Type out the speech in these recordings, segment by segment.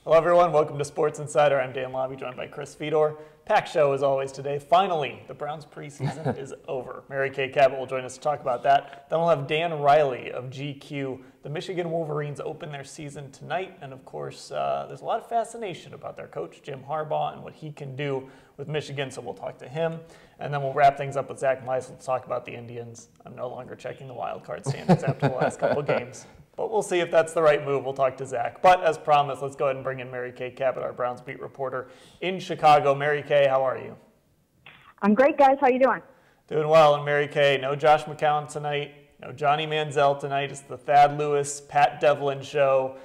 Hello everyone, welcome to Sports Insider. I'm Dan Labbe, joined by Chris Fedor. Packed show as always today. Finally, the Browns preseason is over. Mary Kay Cabot will join us to talk about that. Then we'll have Dan Riley of GQ. The Michigan Wolverines open their season tonight, and of course, there's a lot of fascination about their coach, Jim Harbaugh, and what he can do with Michigan, so we'll talk to him. And then we'll wrap things up with Zack Meisel to talk about the Indians. I'm no longer checking the wild card standings after the last couple games. But we'll see if that's the right move. We'll talk to Zack. But as promised, let's go ahead and bring in Mary Kay Cabot, our Browns beat reporter in Chicago. Mary Kay, how are you? I'm great, guys. How you doing? Doing well. And Mary Kay, no Josh McCown tonight, no Johnny Manziel tonight. It's the Thad Lewis, Pat Devlin show.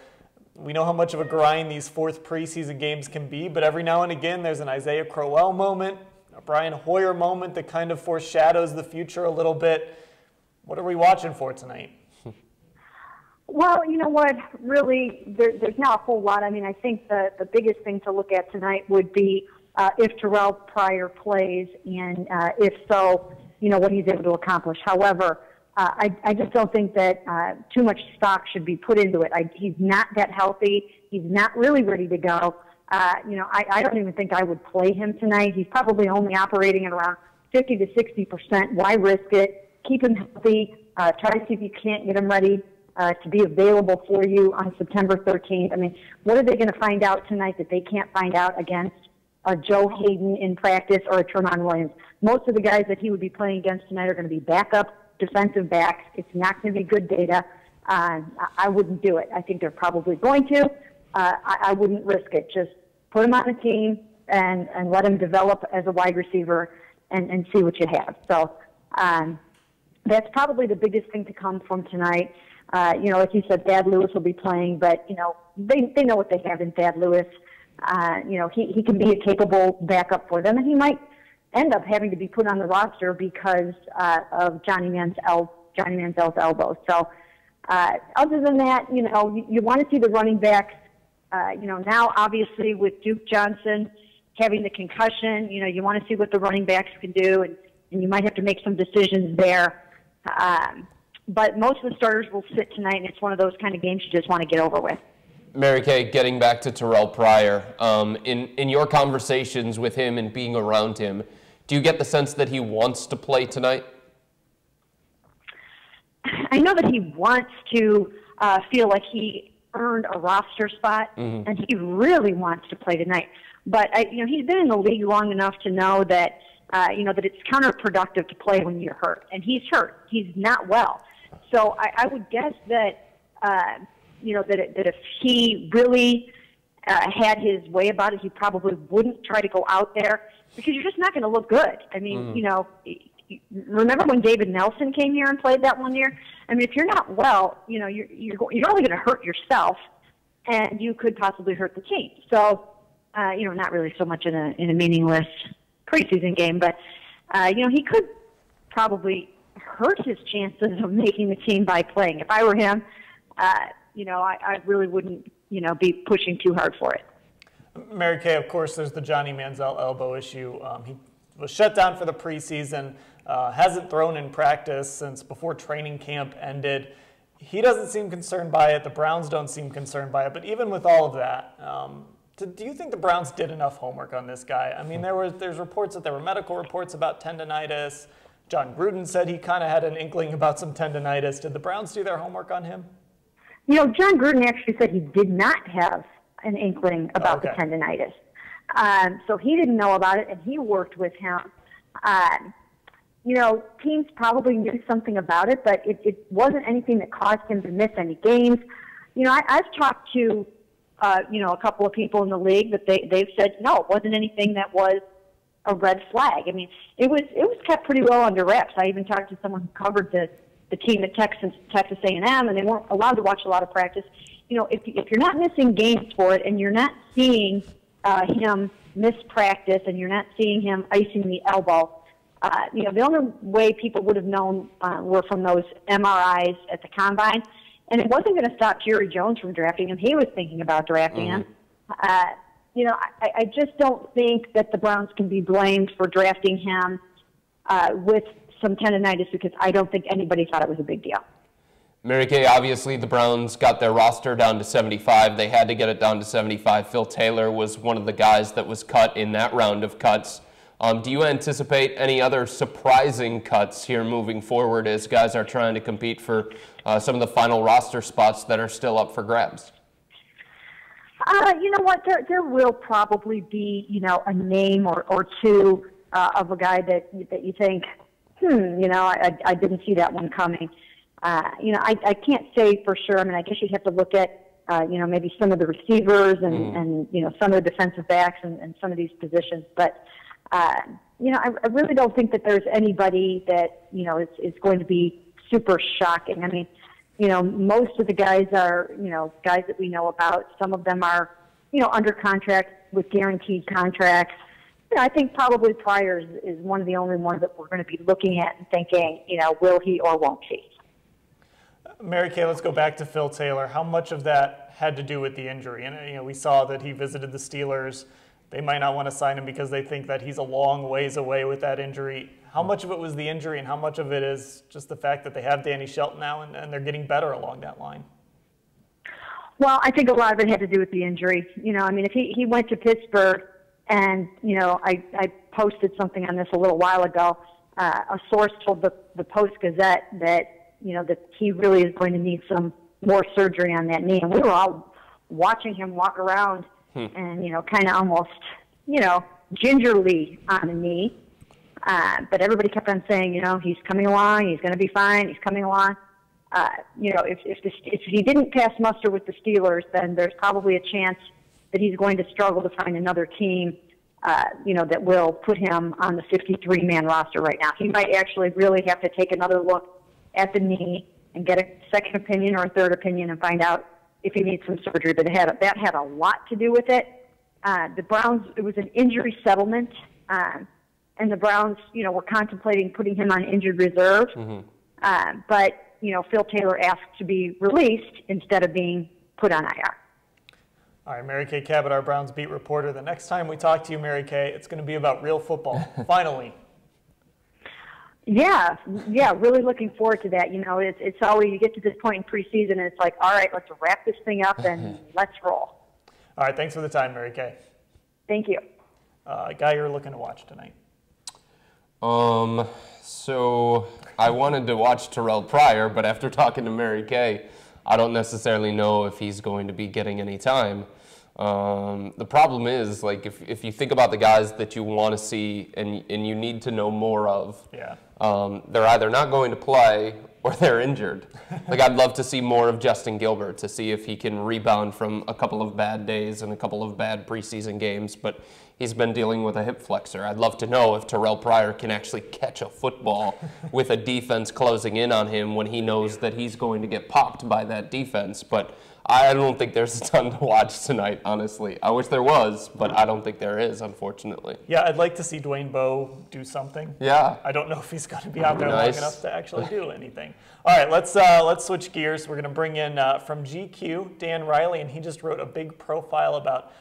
We know how much of a grind these fourth preseason games can be, but every now and again there's an Isaiah Crowell moment, a Brian Hoyer moment that kind of foreshadows the future a little bit. What are we watching for tonight? Well, you know what, really, there's not a whole lot. I mean, I think the biggest thing to look at tonight would be if Terrell Pryor plays, and if so, you know, what he's able to accomplish. However, I just don't think that too much stock should be put into it. He's not that healthy. He's not really ready to go. You know, I don't even think I would play him tonight. He's probably only operating at around 50 to 60%. Why risk it? Keep him healthy. Try to see if you can't get him ready to be available for you on September 13th. I mean, what are they going to find out tonight that they can't find out against Joe Hayden in practice or a Tremont Williams? Most of the guys that he would be playing against tonight are going to be backup defensive backs. It's not going to be good data. I wouldn't do it. I think they're probably going to. I wouldn't risk it. Just put him on the team and let him develop as a wide receiver and see what you have. So that's probably the biggest thing to come from tonight. You know, like you said, Thad Lewis will be playing, but, you know, they know what they have in Thad Lewis. You know, he can be a capable backup for them, and he might end up having to be put on the roster because of Johnny Manziel's elbow. So other than that, you know, you want to see the running backs. You know, now obviously with Duke Johnson having the concussion, you know, you want to see what the running backs can do, and you might have to make some decisions there. But most of the starters will sit tonight, and it's one of those kind of games you just want to get over with. Mary Kay, getting back to Terrell Pryor, in your conversations with him and being around him, do you get the sense that he wants to play tonight? I know that he wants to feel like he earned a roster spot, and he really wants to play tonight. But you know, he's been in the league long enough to know that you know that it's counterproductive to play when you're hurt, and he's hurt. He's not well. So I would guess that you know that if he really had his way about it, he probably wouldn't try to go out there because you're just not going to look good. I mean, you know, remember when David Nelson came here and played that one year? I mean, if you're not well, you know, you're only going to hurt yourself, and you could possibly hurt the team. So you know, not really so much in a meaningless preseason game, but you know, he could probably hurt his chances of making the team by playing. If I were him, you know, I really wouldn't, you know, be pushing too hard for it. Mary Kay, of course, there's the Johnny Manziel elbow issue. He was shut down for the preseason, hasn't thrown in practice since before training camp ended. He doesn't seem concerned by it. The Browns don't seem concerned by it. But even with all of that, do you think the Browns did enough homework on this guy? I mean, there's reports that there were medical reports about tendonitis. John Gruden said he kind of had an inkling about some tendonitis. Did the Browns do their homework on him? You know, John Gruden actually said he did not have an inkling about the tendonitis. So he didn't know about it, and he worked with him. You know, teams probably knew something about it, but it wasn't anything that caused him to miss any games. You know, I've talked to, you know, a couple of people in the league that they've said, no, it wasn't anything that was a red flag. I mean, it was kept pretty well under wraps. I even talked to someone who covered the team at Texas A&M, and they weren't allowed to watch a lot of practice. You know, if you're not missing games for it, and you're not seeing him miss practice, and you're not seeing him icing the elbow, you know, the only way people would have known were from those MRIs at the combine, and it wasn't going to stop Jerry Jones from drafting him. He was thinking about drafting him. You know, I just don't think that the Browns can be blamed for drafting him with some tendonitis because I don't think anybody thought it was a big deal. Mary Kay, obviously the Browns got their roster down to 75. They had to get it down to 75. Phil Taylor was one of the guys that was cut in that round of cuts. Do you anticipate any other surprising cuts here moving forward as guys are trying to compete for some of the final roster spots that are still up for grabs? You know what? There will probably be, a name or two of a guy that you think, I didn't see that one coming. I can't say for sure. I mean, I guess you'd have to look at, maybe some of the receivers and some of the defensive backs and some of these positions. But, I really don't think that there's anybody that, is going to be super shocking. I mean, most of the guys are, guys that we know about. Some of them are, under contract with guaranteed contracts. I think probably Pryor is one of the only ones that we're going to be looking at and thinking, will he or won't he? Mary Kay, let's go back to Phil Taylor. How much of that had to do with the injury? And we saw that he visited the Steelers. They might not want to sign him because they think that he's a long ways away with that injury. How much of it was the injury and how much of it is just the fact that they have Danny Shelton now and they're getting better along that line? Well, I think a lot of it had to do with the injury. If he went to Pittsburgh and, I posted something on this a little while ago. A source told the Post-Gazette that, that he really is going to need some more surgery on that knee. And we were all watching him walk around and, kind of almost, gingerly on the knee. But everybody kept on saying, he's coming along, he's going to be fine, he's coming along. If he didn't pass muster with the Steelers, then there's probably a chance that he's going to struggle to find another team, that will put him on the 53-man roster right now. He might actually really have to take another look at the knee and get a second opinion or a third opinion and find out if he needs some surgery. But that had a lot to do with it. The Browns, it was an injury settlement, and the Browns, were contemplating putting him on injured reserve. But, Phil Taylor asked to be released instead of being put on IR. All right, Mary Kay Cabot, our Browns beat reporter. The next time we talk to you, Mary Kay, it's going to be about real football, finally. Yeah, really looking forward to that. It's always, you get to this point in preseason and it's like, all right, let's wrap this thing up and let's roll. All right, thanks for the time, Mary Kay. Thank you. Guy you're looking to watch tonight? So I wanted to watch Terrell Pryor, but after talking to Mary Kay, I don't necessarily know if he's going to be getting any time. The problem is, like, if you think about the guys that you want to see and you need to know more of, they're either not going to play or they're injured. Like, I'd love to see more of Justin Gilbert to see if he can rebound from a couple of bad days and a couple of bad preseason games, but he's been dealing with a hip flexor. I'd love to know if Terrell Pryor can actually catch a football with a defense closing in on him when he knows that he's going to get popped by that defense. But I don't think there's a ton to watch tonight, honestly. I wish there was, but I don't think there is, unfortunately. Yeah, I'd like to see Dwayne Bowe do something. Yeah. I don't know if he's going to be out there long enough to actually do anything. All right, let's switch gears. We're going to bring in from GQ, Dan Riley, and he just wrote a big profile about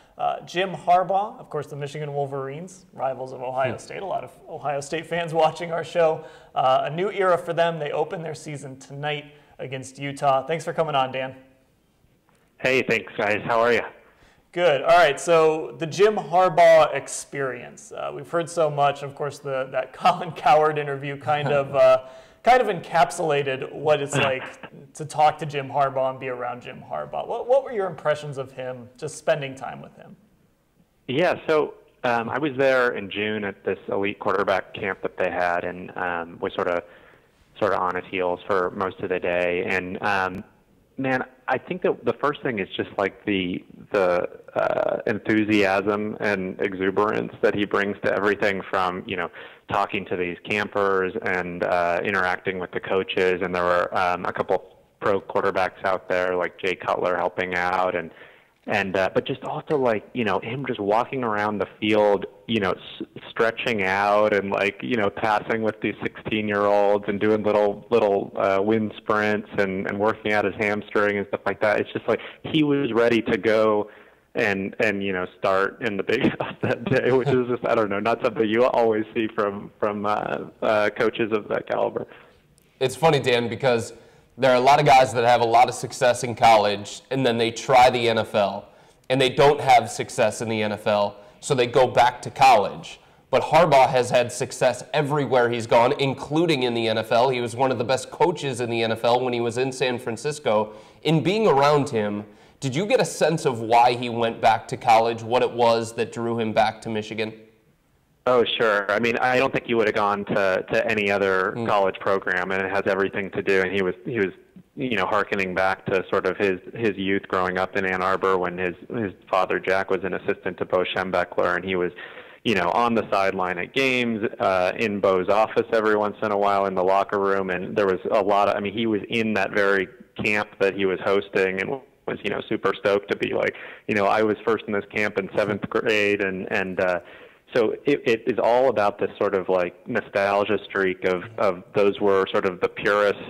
Jim Harbaugh, of course, the Michigan Wolverines, rivals of Ohio State. A lot of Ohio State fans watching our show. A new era for them. They open their season tonight against Utah. Thanks for coming on, Dan. Hey, thanks, guys. How are you? Good. All right, so the Jim Harbaugh experience. We've heard so much. Of course, that Colin Cowherd interview kind of encapsulated what it's like to talk to Jim Harbaugh and be around Jim Harbaugh. What were your impressions of him, just spending time with him? Yeah, so I was there in June at this elite quarterback camp that they had, and was sort of on his heels for most of the day. And man, I think that the first thing is just like the enthusiasm and exuberance that he brings to everything from, talking to these campers and interacting with the coaches. And there were a couple pro quarterbacks out there like Jay Cutler helping out, but just also like, him just walking around the field, stretching out and passing with these 16-year-olds and doing little wind sprints and working out his hamstring and stuff like that. It's just like he was ready to go and start in the big house that day, which is just, I don't know, not something you always see from coaches of that caliber. It's funny, Dan, because There are a lot of guys that have a lot of success in college, and then they try the NFL, and they don't have success in the NFL, so they go back to college. But Harbaugh has had success everywhere he's gone, including in the NFL. He was one of the best coaches in the NFL when he was in San Francisco. In being around him, did you get a sense of why he went back to college, what it was that drew him back to Michigan? Oh, sure. I mean, I don't think he would have gone to any other college program, and it has everything to do. And he was hearkening back to sort of his youth growing up in Ann Arbor when his father Jack was an assistant to Bo Schembechler, and he was, on the sideline at games, in Bo's office every once in a while in the locker room, and there was a lot of. I mean, he was in that very camp that he was hosting, and was super stoked to be like, I was first in this camp in 7th grade, and so it is all about this sort of like nostalgia streak of those were sort of the purest,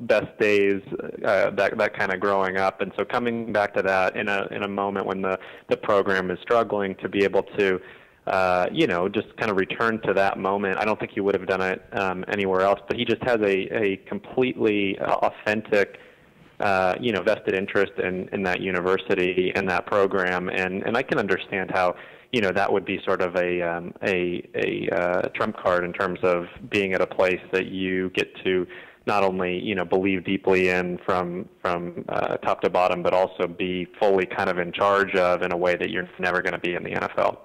best days, that kind of growing up. And so coming back to that in a moment when the program is struggling, to be able to, just kind of return to that moment. I don't think he would have done it anywhere else, but he just has a completely authentic, vested interest in that university and that program. And I can understand how, that would be sort of a trump card in terms of being at a place that you get to not only, believe deeply in from top to bottom, but also be fully kind of in charge of in a way that you're never going to be in the NFL.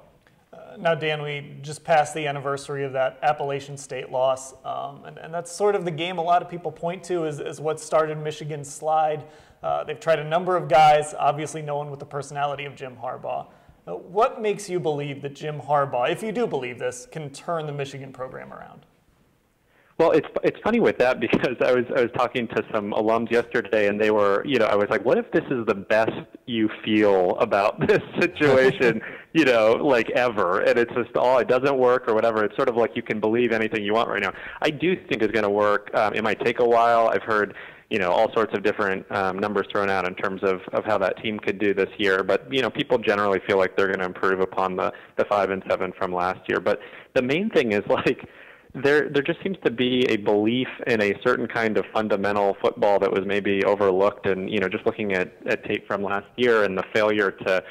Now, Dan, we just passed the anniversary of that Appalachian State loss, and that's sort of the game a lot of people point to as what started Michigan's slide. They've tried a number of guys, obviously no one with the personality of Jim Harbaugh. What makes you believe that Jim Harbaugh, if you do believe this, can turn the Michigan program around? Well, it's funny with that because I was talking to some alums yesterday, and they were, I was like, what if this is the best you feel about this situation, like ever, and it's just, it doesn't work or whatever. It's sort of like you can believe anything you want right now. I do think it's going to work. It might take a while. I've heard, all sorts of different numbers thrown out in terms of how that team could do this year. But, people generally feel like they're going to improve upon the 5-7 from last year. But the main thing is, like, there just seems to be a belief in a certain kind of fundamental football that was maybe overlooked. And, just looking at tape from last year and the failure to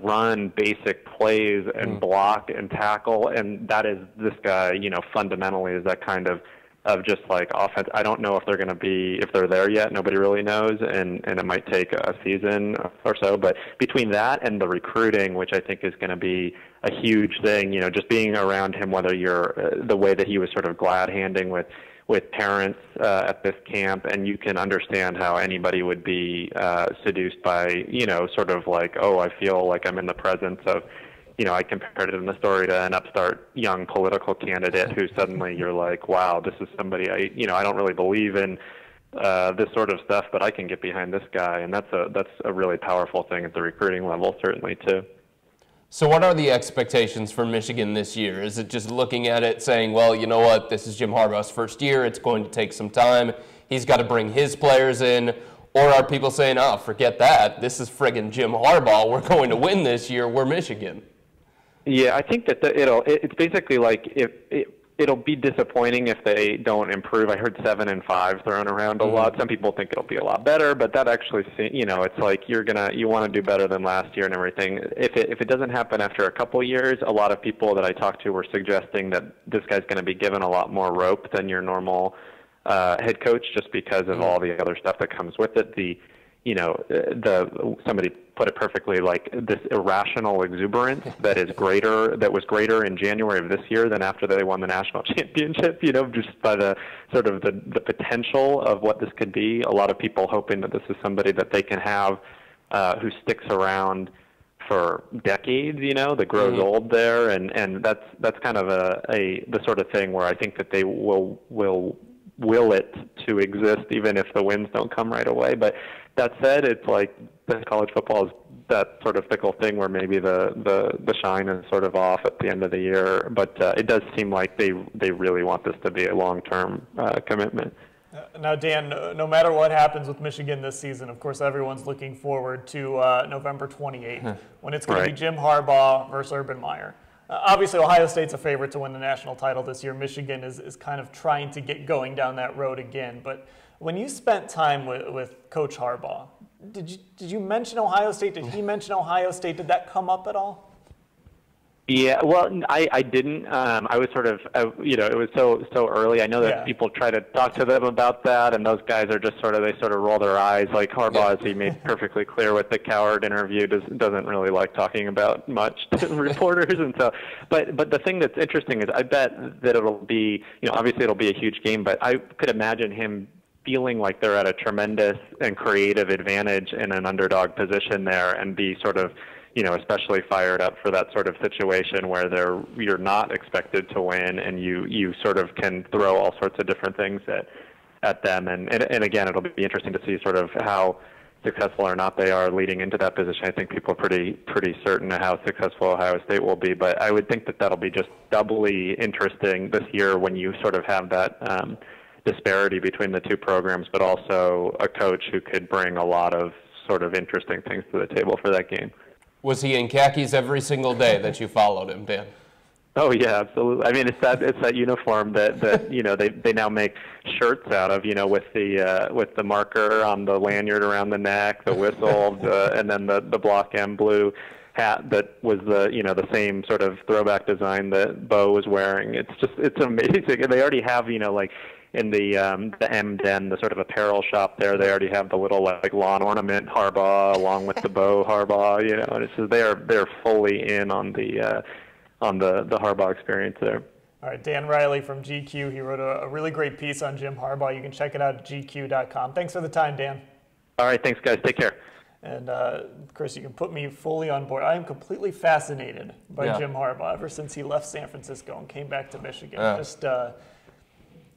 run basic plays and block and tackle, and that is this guy, fundamentally is that kind of just like offense. I don't know if they're going to be, if they're there yet. Nobody really knows, and it might take a season or so. But between that and the recruiting, which I think is going to be a huge thing, just being around him, whether you're the way that he was sort of glad-handing with parents at this camp, and you can understand how anybody would be seduced by, sort of like, oh, I feel like I'm in the presence of, I compared it in the story to an upstart young political candidate who suddenly you're like, wow, this is somebody I don't really believe in this sort of stuff, but I can get behind this guy, and that's a really powerful thing at the recruiting level, certainly too. So what are the expectations for Michigan this year? Is it just looking at it saying, well, you know what, this is Jim Harbaugh's first year, it's going to take some time, he's got to bring his players in? Or are people saying, oh, forget that, this is friggin' Jim Harbaugh, we're going to win this year, we're Michigan? Yeah, I think that it's basically like it'll be disappointing if they don't improve. I heard 7-5 thrown around a lot. Some people think it'll be a lot better, but that actually, it's like you want to do better than last year and everything. If it doesn't happen after a couple years, a lot of people that I talked to were suggesting that this guy's going to be given a lot more rope than your normal head coach, just because of all the other stuff that comes with it. Somebody put it perfectly, like this irrational exuberance that was greater in January of this year than after they won the national championship, just by the sort of the potential of what this could be. A lot of people hoping that this is somebody that they can have who sticks around for decades, that grows old there, and that's kind of the sort of thing where I think that they will it to exist even if the wins don't come right away. But that said, it's like college football is that sort of fickle thing where maybe the shine is sort of off at the end of the year. But it does seem like they really want this to be a long-term commitment. Now, Dan, no matter what happens with Michigan this season, of course, everyone's looking forward to November 28th when it's going to be Jim Harbaugh versus Urban Meyer. Obviously, Ohio State's a favorite to win the national title this year. Michigan is kind of trying to get going down that road again. But When you spent time with Coach Harbaugh, did you mention Ohio State? Did he mention Ohio State? Did that come up at all? Yeah, well, I didn't. I was sort of, it was so early. I know that people try to talk to them about that, and those guys are just they roll their eyes. Like Harbaugh, as he made perfectly clear with the Coward interview, doesn't really like talking about much to reporters, and so. But the thing that's interesting is, I bet that it'll be, obviously it'll be a huge game, but I could imagine him feeling like they're at a tremendous and creative advantage in an underdog position there, and be sort of, especially fired up for that sort of situation where you're not expected to win, and you sort of can throw all sorts of different things at them. And again, it'll be interesting to see sort of how successful or not they are leading into that position. I think people are pretty certain of how successful Ohio State will be, but I would think that that'll be just doubly interesting this year when you sort of have that disparity between the two programs, but also a coach who could bring a lot of sort of interesting things to the table for that game. Was he in khakis every single day that you followed him, Dan? Oh yeah, absolutely. I mean, it's that uniform that they now make shirts out of, with the marker on the lanyard around the neck, the whistle, and then the block M blue hat that was the same sort of throwback design that Bo was wearing. It's amazing, and they already have in the M Den, the sort of apparel shop there, they already have the little lawn ornament Harbaugh along with the bow Harbaugh, and it's just they're fully in on the Harbaugh experience there. All right, Dan Riley from GQ, he wrote a really great piece on Jim Harbaugh. You can check it out at gq.com. Thanks for the time, Dan. All right, thanks guys. Take care. And Chris, you can put me fully on board. I am completely fascinated by Jim Harbaugh ever since he left San Francisco and came back to Michigan. Just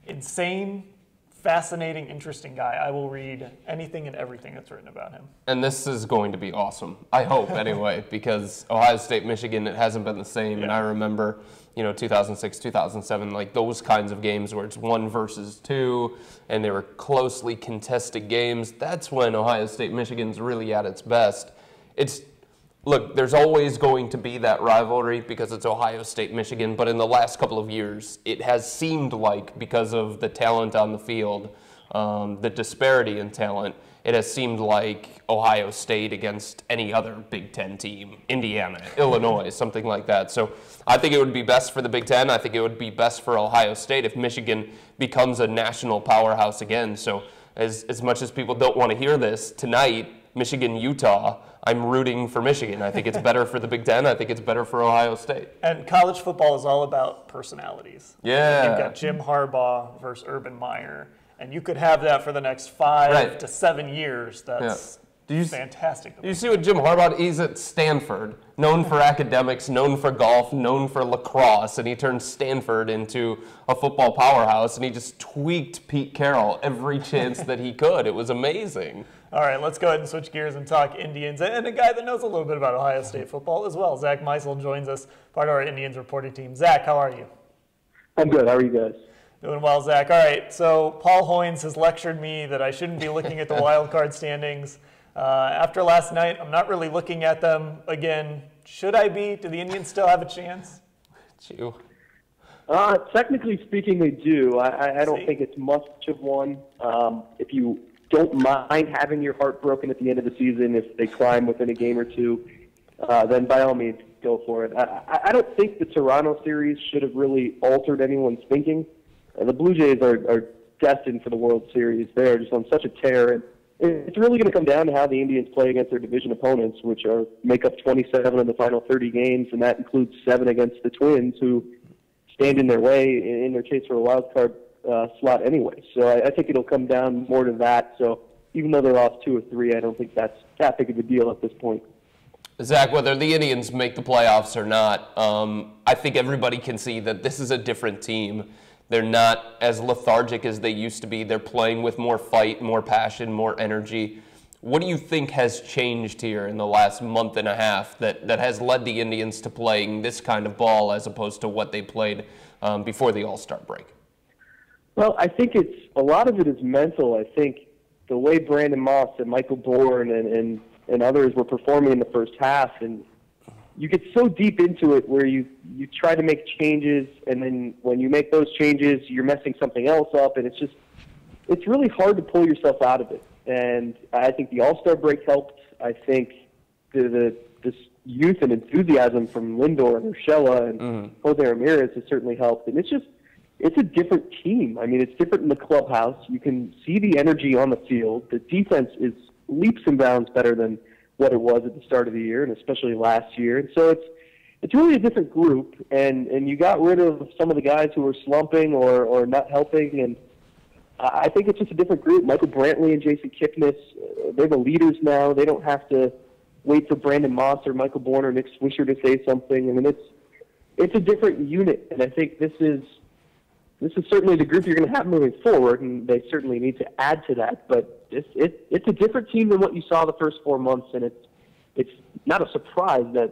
insane, fascinating, interesting guy. I will read anything and everything that's written about him. And this is going to be awesome. I hope, anyway, because Ohio State, Michigan, it hasn't been the same. And I remember, 2006, 2007, those kinds of games where it's 1 versus 2, and they were closely contested games. That's when Ohio State, Michigan's really at its best. Look, there's always going to be that rivalry because it's Ohio State, Michigan, but in the last couple of years, it has seemed like, because of the talent on the field, the disparity in talent, it has seemed like Ohio State against any other Big Ten team, Indiana, Illinois, something like that. So I think it would be best for the Big Ten. I think it would be best for Ohio State if Michigan becomes a national powerhouse again. So as much as people don't want to hear this, tonight, Michigan, Utah, I'm rooting for Michigan. I think it's better for the Big Ten. I think it's better for Ohio State. And college football is all about personalities. Yeah. You've got Jim Harbaugh versus Urban Meyer, and you could have that for the next 5 to 7 years. That's fantastic. Do you see what Jim Harbaugh, he's at Stanford, known for academics, known for golf, known for lacrosse, and he turned Stanford into a football powerhouse, and he just tweaked Pete Carroll every chance that he could. It was amazing. All right, let's go ahead and switch gears and talk Indians, and a guy that knows a little bit about Ohio State football as well. Zack Meisel joins us, part of our Indians reporting team. Zack, how are you? I'm good. How are you guys? Doing well, Zack. All right, so Paul Hoynes has lectured me that I shouldn't be looking at the wild card standings. After last night, I'm not really looking at them again. Should I be? Do the Indians still have a chance? Technically speaking, they do. I don't think it's much of one. If you don't mind having your heart broken at the end of the season if they climb within a game or two, then by all means, go for it. I don't think the Toronto series should have really altered anyone's thinking. The Blue Jays are destined for the World Series. They're just on such a tear. And it's really going to come down to how the Indians play against their division opponents, which make up 27 of the final 30 games, and that includes 7 against the Twins, who stand in their way in their chase for a wild card slot anyway. So I think it'll come down more to that. So even though they lost 2 or 3, I don't think that's that big of a deal at this point. Zack, whether the Indians make the playoffs or not, I think everybody can see that this is a different team. They're not as lethargic as they used to be. They're playing with more fight, more passion, more energy. What do you think has changed here in the last month and a half that has led the Indians to playing this kind of ball as opposed to what they played before the All-Star break? Well, I think a lot of it is mental. I think the way Brandon Moss and Michael Bourne and others were performing in the first half, and you get so deep into it where you try to make changes, and then when you make those changes, you're messing something else up, and it's just it's really hard to pull yourself out of it. And I think the All-Star break helped. I think this youth and enthusiasm from Lindor and Urshela and Jose Ramirez has certainly helped. And it's a different team. I mean, it's different in the clubhouse. You can see the energy on the field. The defense is leaps and bounds better than what it was at the start of the year, and especially last year. And so it's really a different group, and you got rid of some of the guys who were slumping or not helping, and I think it's just a different group. Michael Brantley and Jason Kipnis, they're the leaders now. They don't have to wait for Brandon Moss or Michael Bourne or Nick Swisher to say something. I mean, it's a different unit, and I think this is certainly the group you're going to have moving forward, and they certainly need to add to that. But it's a different team than what you saw the first 4 months, and it's not a surprise that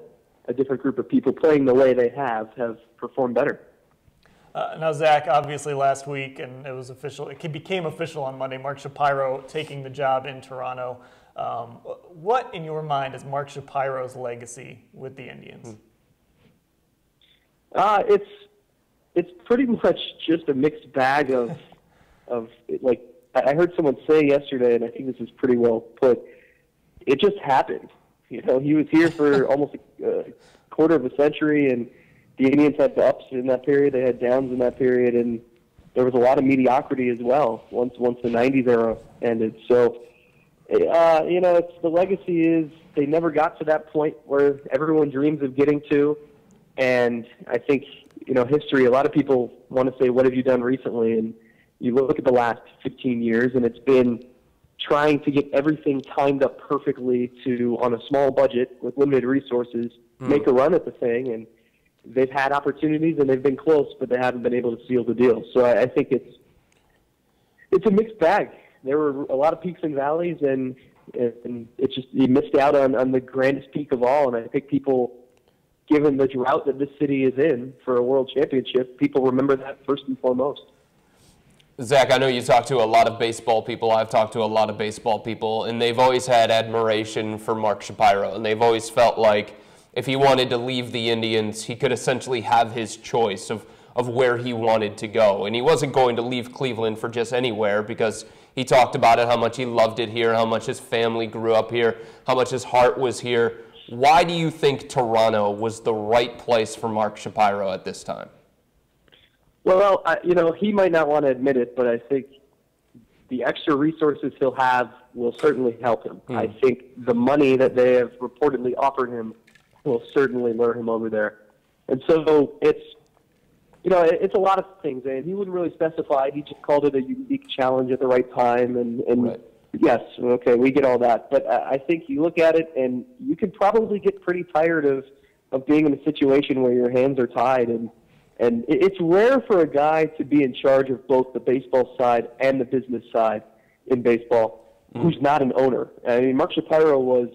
a different group of people playing the way they have performed better. Now, Zach, obviously last week, and it was official. It became official on Monday. Mark Shapiro taking the job in Toronto. What, in your mind, is Mark Shapiro's legacy with the Indians? It's pretty much just a mixed bag of like I heard someone say yesterday, and I think this is pretty well put. It just happened. You know, he was here for almost a quarter of a century, and the Indians had the ups in that period. They had downs in that period, and there was a lot of mediocrity as well once the 90s era ended. So, you know, the legacy is they never got to that point where everyone dreams of getting to. And I think, you know, history, a lot of people want to say, what have you done recently? And you look at the last 15 years, and it's been trying to get everything timed up perfectly to, on a small budget with limited resources, make a run at the thing. And they've had opportunities, and they've been close, but they haven't been able to seal the deal. So I think it's a mixed bag. There were a lot of peaks and valleys, and it's just you missed out on the grandest peak of all. And I think people, given the drought that this city is in for a world championship, people remember that first and foremost. Zach, I know you talk to a lot of baseball people. I've talked to a lot of baseball people, and they've always had admiration for Mark Shapiro, and they've always felt like if he wanted to leave the Indians, he could essentially have his choice of where he wanted to go. And he wasn't going to leave Cleveland for just anywhere, because he talked about it, how much he loved it here, how much his family grew up here, how much his heart was here. Why do you think Toronto was the right place for Mark Shapiro at this time? Well, you know, he might not want to admit it, but I think the extra resources he'll have will certainly help him. I think the money that they have reportedly offered him will certainly lure him over there. And so it's a lot of things, and he wouldn't really specify. He just called it a unique challenge at the right time, and right. Yes, okay, we get all that. But I think you look at it, and you can probably get pretty tired of being in a situation where your hands are tied, and it's rare for a guy to be in charge of both the baseball side and the business side in baseball who's not an owner. I mean, Mark Shapiro was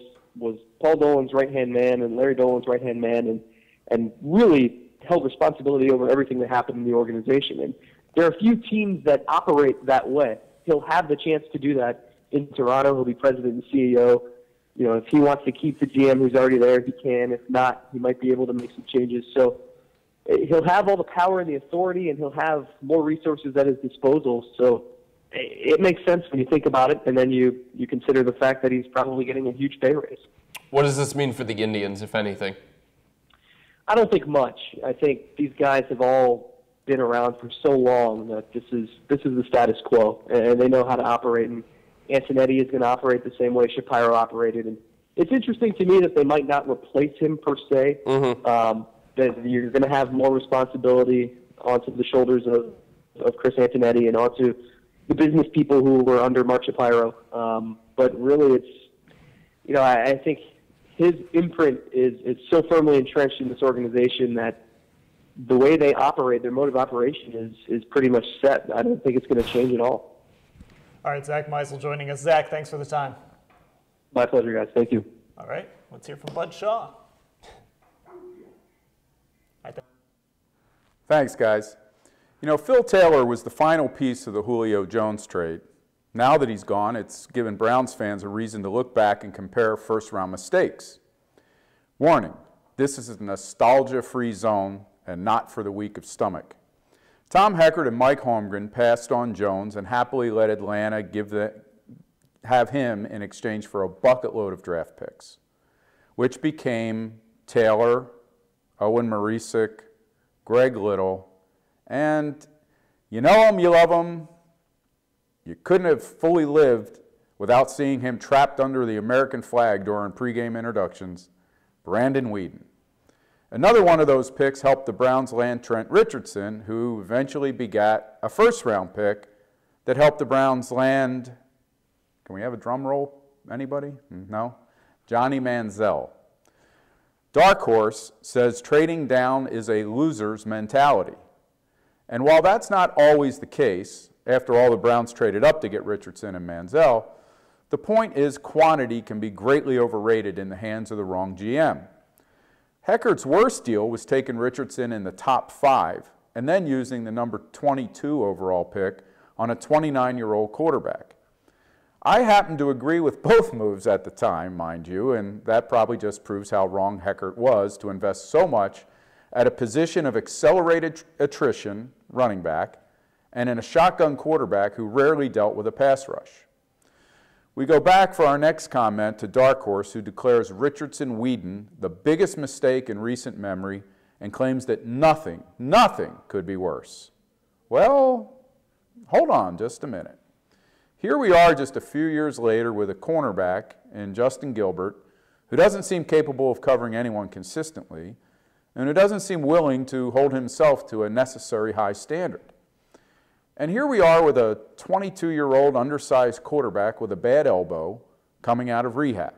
Paul Dolan's right-hand man and Larry Dolan's right-hand man, and really held responsibility over everything that happened in the organization. And there are a few teams that operate that way. He'll have the chance to do that in Toronto. He'll be president and CEO. You know, if he wants to keep the GM who's already there, he can. If not, he might be able to make some changes. So he'll have all the power and the authority, and he'll have more resources at his disposal. So it makes sense when you think about it, and then you consider the fact that he's probably getting a huge pay raise. What does this mean for the Indians, if anything? I don't think much. I think these guys have all been around for so long that this is the status quo, and they know how to operate. And Antonetti is going to operate the same way Shapiro operated. And it's interesting to me that they might not replace him per se. That you're going to have more responsibility onto the shoulders of Chris Antonetti and onto the business people who were under Mark Shapiro. But really, it's, you know, I think his imprint is so firmly entrenched in this organization that the way they operate, their mode of operation is pretty much set. I don't think it's going to change at all. All right, Zack Meisel joining us. Zack, thanks for the time. My pleasure, guys. Thank you. All right, let's hear from Bud Shaw. Thanks, guys. You know, Phil Taylor was the final piece of the Julio Jones trade. Now that he's gone, it's given Browns fans a reason to look back and compare first-round mistakes. Warning, this is a nostalgia-free zone and not for the weak of stomach. Tom Heckert and Mike Holmgren passed on Jones and happily let Atlanta have him in exchange for a bucket load of draft picks, which became Taylor, Owen Marisic, Greg Little, and you know him, you love him. You couldn't have fully lived without seeing him trapped under the American flag during pregame introductions, Brandon Weeden. Another one of those picks helped the Browns land Trent Richardson, who eventually begat a first-round pick that helped the Browns land, can we have a drum roll, anybody? No? Johnny Manziel. Dark Horse says trading down is a loser's mentality. And while that's not always the case, after all the Browns traded up to get Richardson and Manziel, the point is quantity can be greatly overrated in the hands of the wrong GM. Heckert's worst deal was taking Richardson in the top 5 and then using the number 22 overall pick on a 29-year-old quarterback. I happen to agree with both moves at the time, mind you, and that probably just proves how wrong Heckert was to invest so much at a position of accelerated attrition, running back, and in a shotgun quarterback who rarely dealt with a pass rush. We go back for our next comment to Dark Horse, who declares Richardson Weeden the biggest mistake in recent memory and claims that nothing could be worse. Well, hold on just a minute. Here we are just a few years later with a cornerback in Justin Gilbert who doesn't seem capable of covering anyone consistently and who doesn't seem willing to hold himself to a necessary high standard. And here we are with a 22-year-old undersized quarterback with a bad elbow coming out of rehab.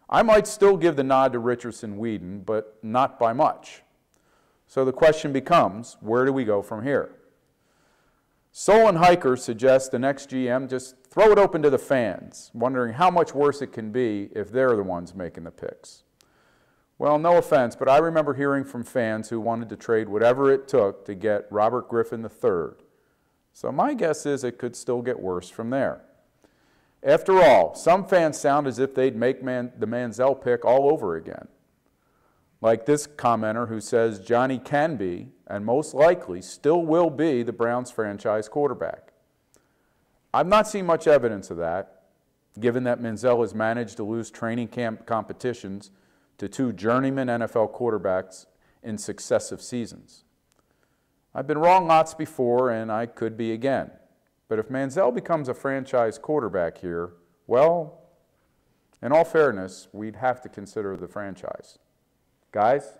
I might still give the nod to Richardson Weeden, but not by much. So the question becomes, where do we go from here? Solon Hiker suggests the next GM just throw it open to the fans, wondering how much worse it can be if they're the ones making the picks. Well, no offense, but I remember hearing from fans who wanted to trade whatever it took to get Robert Griffin III. So my guess is it could still get worse from there. After all, some fans sound as if they'd make the Manziel pick all over again. Like this commenter who says Johnny can be, and most likely still will be, the Browns franchise quarterback. I've not seen much evidence of that, given that Manziel has managed to lose training camp competitions to 2 journeyman NFL quarterbacks in successive seasons. I've been wrong lots before, and I could be again. But if Manziel becomes a franchise quarterback here, well, in all fairness, we'd have to consider the franchise. Guys?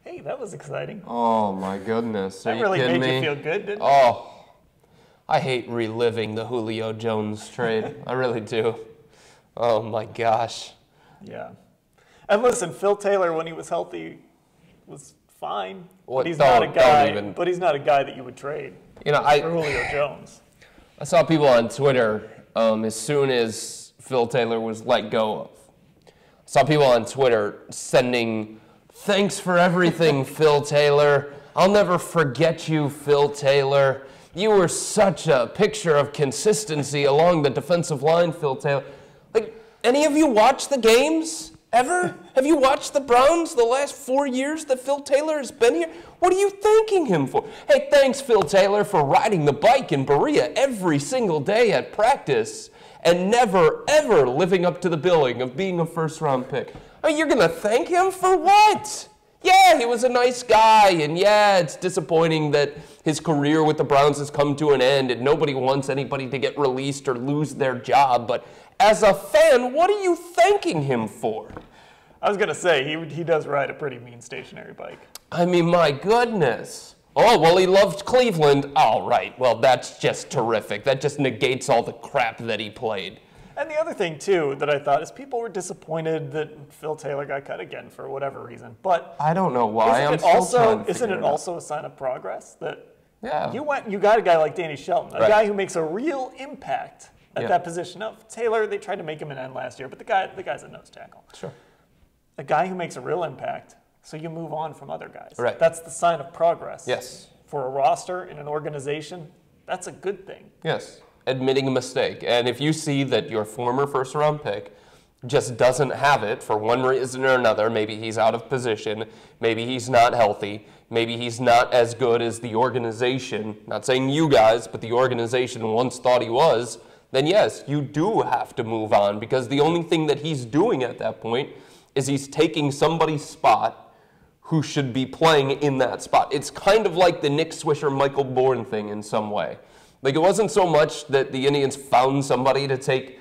Hey, that was exciting. Oh, my goodness. That really made you feel good, didn't it? Oh, I hate reliving the Julio Jones trade. I really do. Oh, my gosh. Yeah. And listen, Phil Taylor, when he was healthy, was fine. Well, but he's not a guy. Even, but he's not a guy that you would trade. You know, for Julio Jones. I saw people on Twitter as soon as Phil Taylor was let go of. I saw people on Twitter sending, "Thanks for everything, Phil Taylor. I'll never forget you, Phil Taylor. You were such a picture of consistency along the defensive line, Phil Taylor." Like, any of you watch the games? Ever? Have you watched the Browns the last 4 years that Phil Taylor has been here? What are you thanking him for? Hey, thanks, Phil Taylor, for riding the bike in Berea every single day at practice and never, ever living up to the billing of being a first-round pick. Oh, you're going to thank him for what? Yeah, he was a nice guy, and yeah, it's disappointing that his career with the Browns has come to an end and nobody wants anybody to get released or lose their job, but as a fan, what are you thanking him for? I was going to say, he does ride a pretty mean stationary bike. I mean, my goodness. Oh, well, he loved Cleveland. All right, well, that's just terrific. That just negates all the crap that he played. And the other thing, too, that I thought is people were disappointed that Phil Taylor got cut again for whatever reason. But I don't know why. Isn't it also a sign of progress that yeah. you got a guy like Danny Shelton, a guy who makes a real impact at that position. Of Taylor, they tried to make him an end last year, but the guy's a nose tackle. Sure. A guy who makes a real impact, so you move on from other guys. Right. That's the sign of progress. Yes. For a roster in an organization, that's a good thing. Yes. Admitting a mistake. And if you see that your former first-round pick just doesn't have it for one reason or another. Maybe he's out of position. Maybe he's not healthy. Maybe he's not as good as the organization, not saying you guys, but the organization once thought he was, then yes, you do have to move on, because the only thing that he's doing at that point is he's taking somebody's spot who should be playing in that spot. It's kind of like the Nick Swisher, Michael Bourne thing in some way. Like, it wasn't so much that the Indians found somebody to take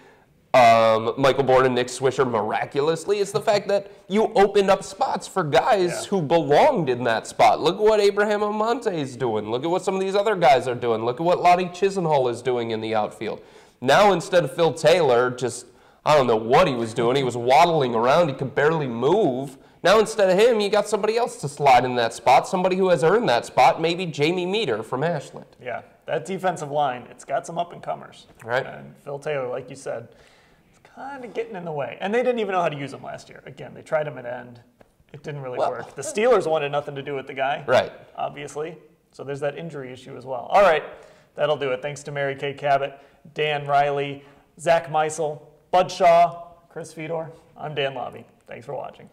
Michael Bourne and Nick Swisher miraculously. It's the fact that you opened up spots for guys who belonged in that spot. Look at what Abraham Almonte is doing. Look at what some of these other guys are doing. Look at what Lottie Chisenhall is doing in the outfield. Now, instead of Phil Taylor just, I don't know what he was doing. He was waddling around. He could barely move. Now, instead of him, you got somebody else to slide in that spot, somebody who has earned that spot, maybe Jamie Meter from Ashland. Yeah, that defensive line, it's got some up-and-comers. Right. And Phil Taylor, like you said, kind of getting in the way. And they didn't even know how to use him last year. Again, they tried him at end. It didn't really work. The Steelers wanted nothing to do with the guy. Right. Obviously. So there's that injury issue as well. All right. That'll do it. Thanks to Mary Kay Cabot, Dan Riley, Zack Meisel, Bud Shaw, Chris Fedor. I'm Dan Labbe. Thanks for watching.